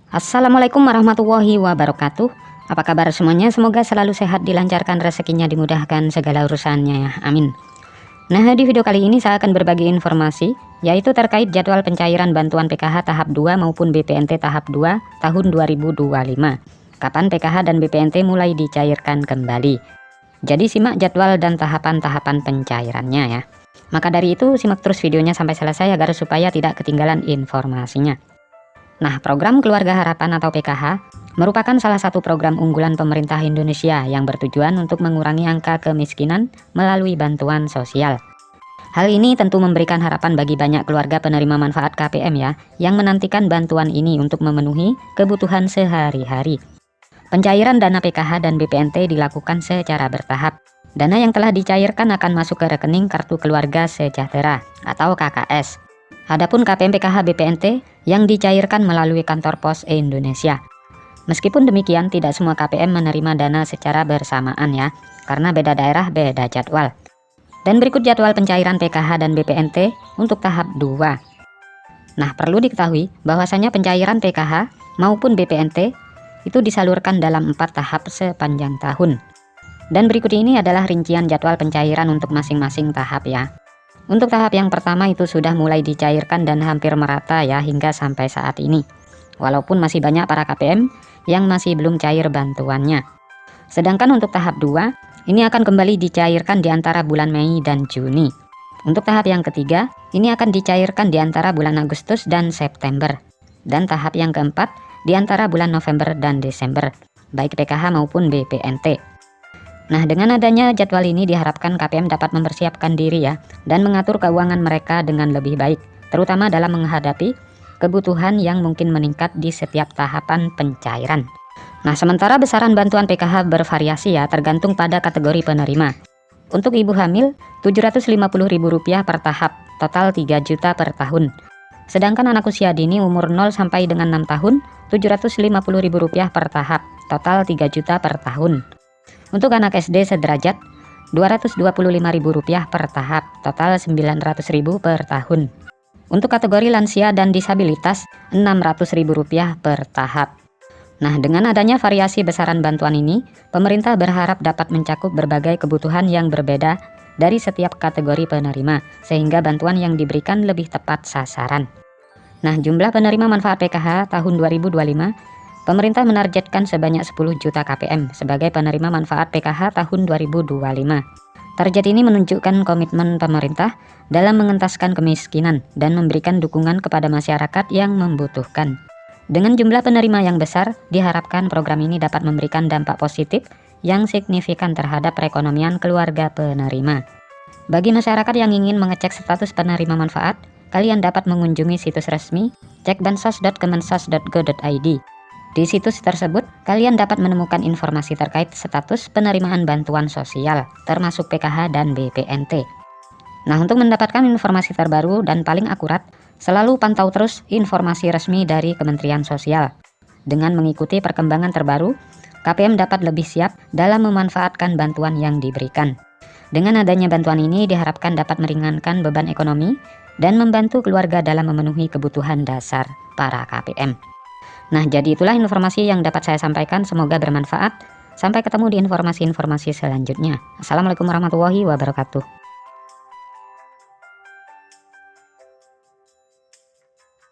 Assalamualaikum warahmatullahi wabarakatuh. Apa kabar semuanya? Semoga selalu sehat, dilancarkan rezekinya, dimudahkan segala urusannya ya. Amin. Nah, di video kali ini saya akan berbagi informasi yaitu terkait jadwal pencairan bantuan PKH tahap 2 maupun BPNT tahap 2 tahun 2025. Kapan PKH dan BPNT mulai dicairkan kembali. Jadi simak jadwal dan tahapan-tahapan pencairannya ya. Maka dari itu simak terus videonya sampai selesai agar supaya tidak ketinggalan informasinya. Nah, program Keluarga Harapan atau PKH merupakan salah satu program unggulan pemerintah Indonesia yang bertujuan untuk mengurangi angka kemiskinan melalui bantuan sosial. Hal ini tentu memberikan harapan bagi banyak keluarga penerima manfaat KPM ya, yang menantikan bantuan ini untuk memenuhi kebutuhan sehari-hari. Pencairan dana PKH dan BPNT dilakukan secara bertahap. Dana yang telah dicairkan akan masuk ke rekening Kartu Keluarga Sejahtera atau KKS. Adapun KPM PKH BPNT yang dicairkan melalui kantor pos Indonesia. Meskipun demikian, tidak semua KPM menerima dana secara bersamaan ya, karena beda daerah beda jadwal. Dan berikut jadwal pencairan PKH dan BPNT untuk tahap 2. Nah, perlu diketahui bahwasanya pencairan PKH maupun BPNT itu disalurkan dalam 4 tahap sepanjang tahun. Dan berikut ini adalah rincian jadwal pencairan untuk masing-masing tahap ya. Untuk tahap yang pertama itu sudah mulai dicairkan dan hampir merata ya hingga sampai saat ini. Walaupun masih banyak para KPM yang masih belum cair bantuannya. Sedangkan untuk tahap 2, ini akan kembali dicairkan di antara bulan Mei dan Juni. Untuk tahap yang ketiga, ini akan dicairkan di antara bulan Agustus dan September. Dan tahap yang keempat, di antara bulan November dan Desember, baik PKH maupun BPNT. Nah, dengan adanya jadwal ini diharapkan KPM dapat mempersiapkan diri ya, dan mengatur keuangan mereka dengan lebih baik, terutama dalam menghadapi kebutuhan yang mungkin meningkat di setiap tahapan pencairan. Nah, sementara besaran bantuan PKH bervariasi ya, tergantung pada kategori penerima. Untuk ibu hamil, Rp750.000 per tahap, total 3 juta per tahun. Sedangkan anak usia dini umur 0 sampai dengan 6 tahun, Rp750.000 per tahap, total 3 juta per tahun. Untuk anak SD sederajat, Rp225.000 per tahap, total Rp900.000 per tahun. Untuk kategori lansia dan disabilitas, Rp600.000 per tahap. Nah, dengan adanya variasi besaran bantuan ini, pemerintah berharap dapat mencakup berbagai kebutuhan yang berbeda dari setiap kategori penerima, sehingga bantuan yang diberikan lebih tepat sasaran. Nah, jumlah penerima manfaat PKH tahun 2025, pemerintah menargetkan sebanyak 10 juta KPM sebagai penerima manfaat PKH tahun 2025. Target ini menunjukkan komitmen pemerintah dalam mengentaskan kemiskinan dan memberikan dukungan kepada masyarakat yang membutuhkan. Dengan jumlah penerima yang besar, diharapkan program ini dapat memberikan dampak positif yang signifikan terhadap perekonomian keluarga penerima. Bagi masyarakat yang ingin mengecek status penerima manfaat, kalian dapat mengunjungi situs resmi cekbansos.kemensos.go.id. Di situs tersebut, kalian dapat menemukan informasi terkait status penerimaan bantuan sosial, termasuk PKH dan BPNT. Nah, untuk mendapatkan informasi terbaru dan paling akurat, selalu pantau terus informasi resmi dari Kementerian Sosial. Dengan mengikuti perkembangan terbaru, KPM dapat lebih siap dalam memanfaatkan bantuan yang diberikan. Dengan adanya bantuan ini diharapkan dapat meringankan beban ekonomi dan membantu keluarga dalam memenuhi kebutuhan dasar para KPM. Nah, jadi itulah informasi yang dapat saya sampaikan, semoga bermanfaat. Sampai ketemu di informasi-informasi selanjutnya. Assalamualaikum warahmatullahi wabarakatuh.